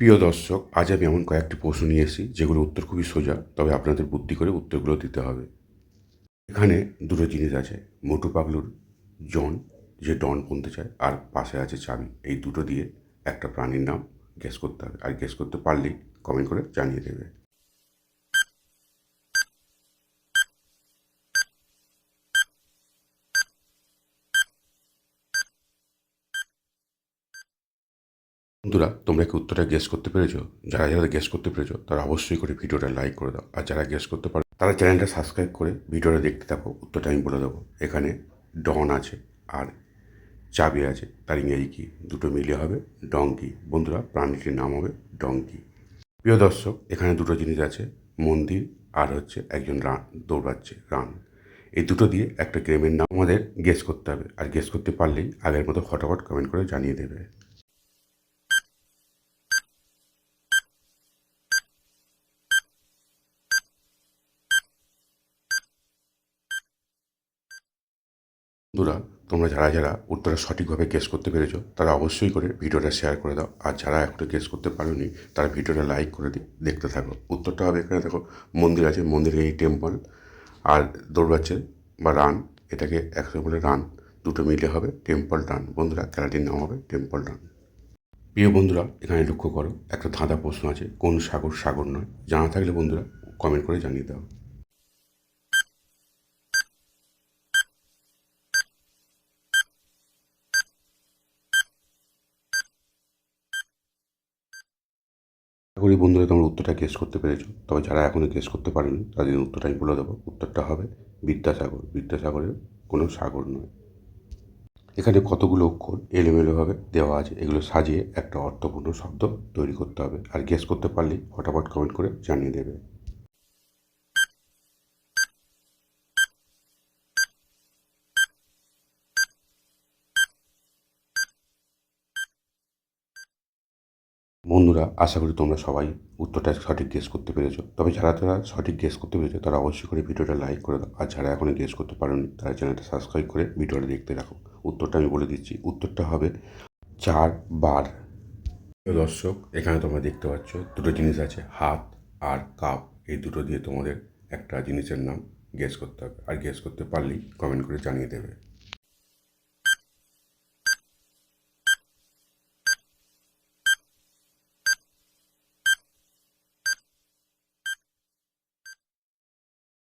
প্রিয় দর্শক, আজ আমি এমন কয়েকটি প্রশ্ন নিয়ে এসেছি যেগুলোর উত্তর খুবই সোজা, তবে আপনাদের বুদ্ধি করে উত্তরগুলো দিতে হবে। এখানে দুটো জিনিস আছে, মোটু পাগলুর জন, যে ডন বলতে চায়, আর পাশে আছে চাবি। এই দুটো দিয়ে একটা প্রাণীর নাম গেস করতে হবে, আর গেস করতে পারলেই কমেন্ট করে জানিয়ে দেবে। বন্ধুরা, তোমরা কি উত্তরটা গেস করতে পেরেছো? যারা যারা গেস করতে পেরেছো তারা অবশ্যই করে ভিডিওটা লাইক করে দাও, আর যারা গেস করতে পারো তারা চ্যানেলটা সাবস্ক্রাইব করে ভিডিওটা দেখতে থাকো। উত্তরটা আমি বলে দেবো। এখানে ডন আছে আর চাবি আছে, তার ইংরেজি কি? দুটো মিলে হবে ডঙ্কি। বন্ধুরা, প্রাণীটির নাম হবে ডঙ্কি। প্রিয় দর্শক, এখানে দুটো জিনিস আছে, মন্দির আর হচ্ছে একজন রান দৌড়াচ্ছে, রান। এই দুটো দিয়ে একটা গেমের নাম আমাদের গেস করতে হবে, আর গেস করতে পারলেই আগের মতো ফটাফট কমেন্ট করে জানিয়ে দেবে। বন্ধুরা, তোমরা যারা যারা উত্তরটা সঠিকভাবে গেস করতে পেরেছো তারা অবশ্যই করে ভিডিওটা শেয়ার করে দাও, আর যারা এখনো গেস করতে পারোনি তারা ভিডিওটা লাইক করে দেখতে থাকো। উত্তরটা হবে, এখানে দেখো মন্দির আছে, মন্দিরে এই টেম্পল, আর দৌড়াচ্ছে বা রান, এটাকে একসাথে বলে রান, দুটো মিলে হবে টেম্পল রান। বন্ধুরা, খেলাটির নাম হবে টেম্পল রান। প্রিয় বন্ধুরা, এখানে লক্ষ্য করো, একটা ধাঁধা প্রশ্ন আছে, কোন সাগর সাগর নয়? জানা থাকলে বন্ধুরা কমেন্ট করে জানিয়ে দাও। আশা করি বন্ধুরা তোমরা উত্তরটা গেস করতে পেরেছো, তবে যারা এখনো গেস করতে পারেনি তাদের উত্তরটা আমি বলে দেবো। উত্তরটা হবে বিদ্যাসাগর। বিদ্যাসাগরের কোনো সাগর নয়। এখানে কতগুলো অক্ষর এলোমেলোভাবে দেওয়া আছে, এগুলো সাজিয়ে একটা অর্থপূর্ণ শব্দ তৈরি করতে হবে, আর গেস করতে পারলেই ফটাফট কমেন্ট করে জানিয়ে দেবে। বন্ধুরা, আশা করি তোমরা সবাই উত্তরটা সঠিক গেস করতে পেরেছো, তবে যারা যারা সঠিক গেস করতে পেরেছো তারা অবশ্যই করে ভিডিওটা লাইক করে দাও, আর যারা এখনো গেস করতে পারোনি তারা চ্যানেলটা সাবস্ক্রাইব করে ভিডিওটা দেখতে রাখো। উত্তরটা আমি বলে দিচ্ছি, উত্তরটা হবে 4 বার। দর্শক, এখানে তোমরা দেখতে পাচ্ছ দুটো জিনিস আছে, হাত আর কাপ। এই দুটো দিয়ে তোমাদের একটা জিনিসের নাম গেস করতে হবে, আর গেস করতে পারলেই কমেন্ট করে জানিয়ে দেবে।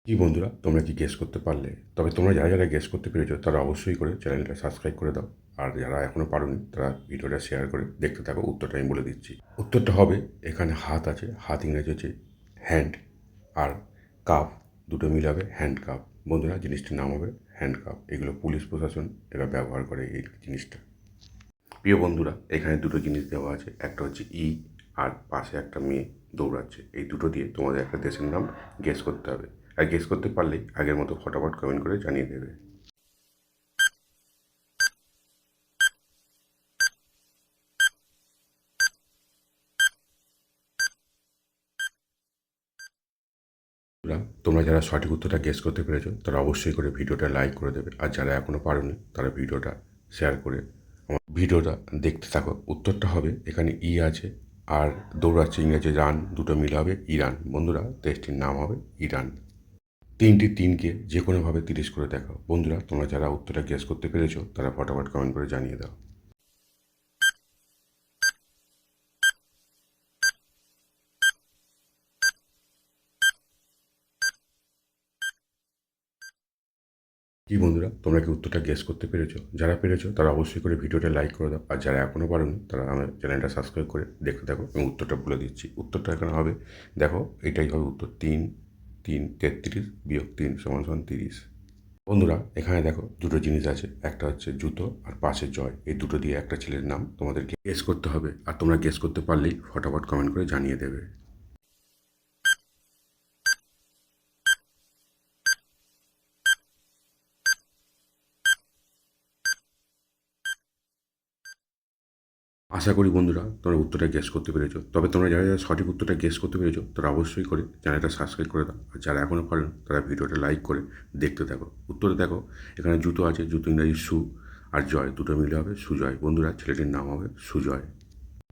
কি বন্ধুরা, তোমরা কি গেস করতে পারলে? তবে তোমরা যারা যারা গেস করতে পেরেছো তারা অবশ্যই করে চ্যানেলটা সাবস্ক্রাইব করে দাও, আর যারা এখনও পারোনি তারা ভিডিওটা শেয়ার করে দেখতে থাকো। উত্তরটা আমি বলে দিচ্ছি। উত্তরটা হবে, এখানে হাত আছে, হাত ইংরেজি হচ্ছে হ্যান্ড, আর কাপ, দুটো মিলাবে হ্যান্ড কাপ। বন্ধুরা, জিনিসটির নাম হবে হ্যান্ড কাপ। এগুলো পুলিশ প্রশাসন এরা ব্যবহার করে এই জিনিসটা। প্রিয় বন্ধুরা, এখানে দুটো জিনিস দেওয়া আছে, একটা হচ্ছে আর পাশে একটা মেয়ে দৌড়াচ্ছে। এই দুটো দিয়ে তোমাদের একটা দেশের নাম গেস করতে হবে, আর গেস করতে পারলেই আগের মতো ফটাফট কমেন্ট করে জানিয়ে দেবে। তোমরা যারা সঠিক উত্তরটা গেস করতে পেরেছো তারা অবশ্যই করে ভিডিওটা লাইক করে দেবে, আর যারা এখনও পারোনি তারা ভিডিওটা শেয়ার করে আমার ভিডিওটা দেখতে থাকো। উত্তরটা হবে, এখানে আছে, আর দৌড়াচ্ছে ইংরেজি রান, দুটো মিল হবে ইরান। বন্ধুরা, দেশটির নাম হবে ইরান। তিনকে যে কোনোভাবে 30 করে দেখাও। বন্ধুরা, তোমরা যারা উত্তরটা গেস করতে পেরেছো তারা ফটাফট কমেন্ট করে জানিয়ে দাও। কি বন্ধুরা, তোমরা কি উত্তরটা গেস করতে পেরেছো? যারা পেরেছো তারা অবশ্যই করে ভিডিওটা লাইক করে দাও, আর যারা এখনও পারোনি তারা আমার চ্যানেলটা সাবস্ক্রাইব করে দেখতে থাকো। এবং উত্তরটা বলে দিচ্ছি। উত্তরটা এখানে হবে, দেখো, এটাই হবে উত্তর। 33 বিয়োগ 3 সমান সমান 30। বন্ধুরা, এখানে দেখো দুটো জিনিস আছে, একটা হচ্ছে জুতো আর পাশে জয়। এই দুটো দিয়ে একটা ছেলের নাম তোমাদেরকে গেস করতে হবে, আর তোমরা গেস করতে পারলেই ফটাফট কমেন্ট করে জানিয়ে দেবে। আশা করি বন্ধুরা তোমরা উত্তরটা গেস করতে পেরেছো, তবে তোমরা যারা যারা সঠিক উত্তরটা গেস করতে পেরেছো তারা অবশ্যই করে চ্যানেলটা সাবস্ক্রাইব করে দাও, আর যারা এখনও পারেন তারা ভিডিওটা লাইক করে দেখতে থাকো। উত্তরে দেখো, এখানে জুতো আছে, জুতো ইংরাজি শু, আর জয়, দুটো মিলে হবে সুজয়। বন্ধুরা, ছেলেটির নাম হবে সুজয়।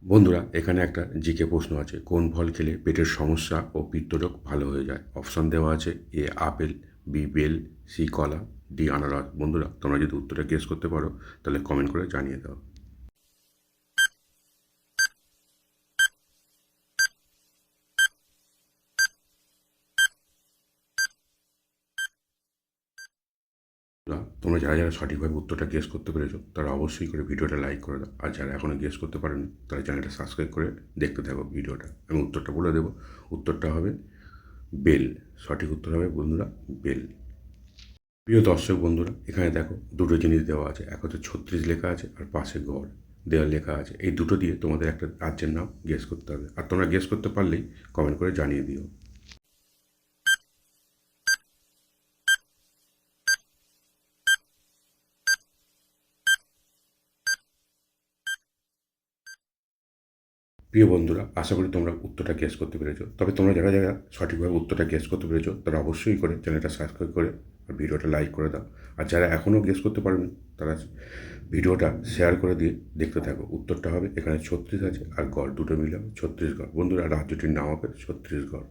বন্ধুরা, এখানে একটা জিকে প্রশ্ন আছে, কোন ফল খেলে পেটের সমস্যা ও পিত্তরোগ ভালো হয়ে যায়? অপশান দেওয়া আছে, এ আপেল, বি বেল, সি কলা, ডি আনারস। বন্ধুরা, তোমরা যদি উত্তরটা গেস করতে পারো তাহলে কমেন্ট করে জানিয়ে দাও। তোমরা যারা যারা সঠিকভাবে উত্তরটা গেস করতে পেরেছো তারা অবশ্যই করে ভিডিওটা লাইক করে দাও, আর যারা এখনও গেস করতে পারেনি তারা চ্যানেলটা সাবস্ক্রাইব করে দেখতে থাকো ভিডিওটা। আমি উত্তরটা বলে দেবো, উত্তরটা হবে বেল। সঠিক উত্তর হবে বন্ধুরা বেল। প্রিয় দর্শক বন্ধুরা, এখানে দেখো দুটো জিনিস দেওয়া আছে, এক হচ্ছে 36 লেখা আছে আর পাশে গড় দেওয়া লেখা আছে। এই দুটো দিয়ে তোমাদের একটা রাজ্যের নাম গেস করতে হবে, আর তোমরা গেস করতে পারলেই কমেন্ট করে জানিয়ে দিও। প্রিয় বন্ধুরা, আশা করি তোমরা উত্তরটা গেস করতে পেরেছো। তবে তোমরা যারা যারা সঠিকভাবে উত্তরটা গেস করতে পেরেছো তারা অবশ্যই করে চ্যানেলটা সাবস্ক্রাইব করে আর ভিডিওটা লাইক করে দাও। আর যারা এখনও গেস করতে পারেনি তারা ভিডিওটা শেয়ার করে দিয়ে দেখতে থাকো। উত্তরটা হবে এখানে 36 আছে আর গড় দুটো মিলে 36 গড়। বন্ধুরা, রাজ্যটির নাম হবে ছত্তিশগড়।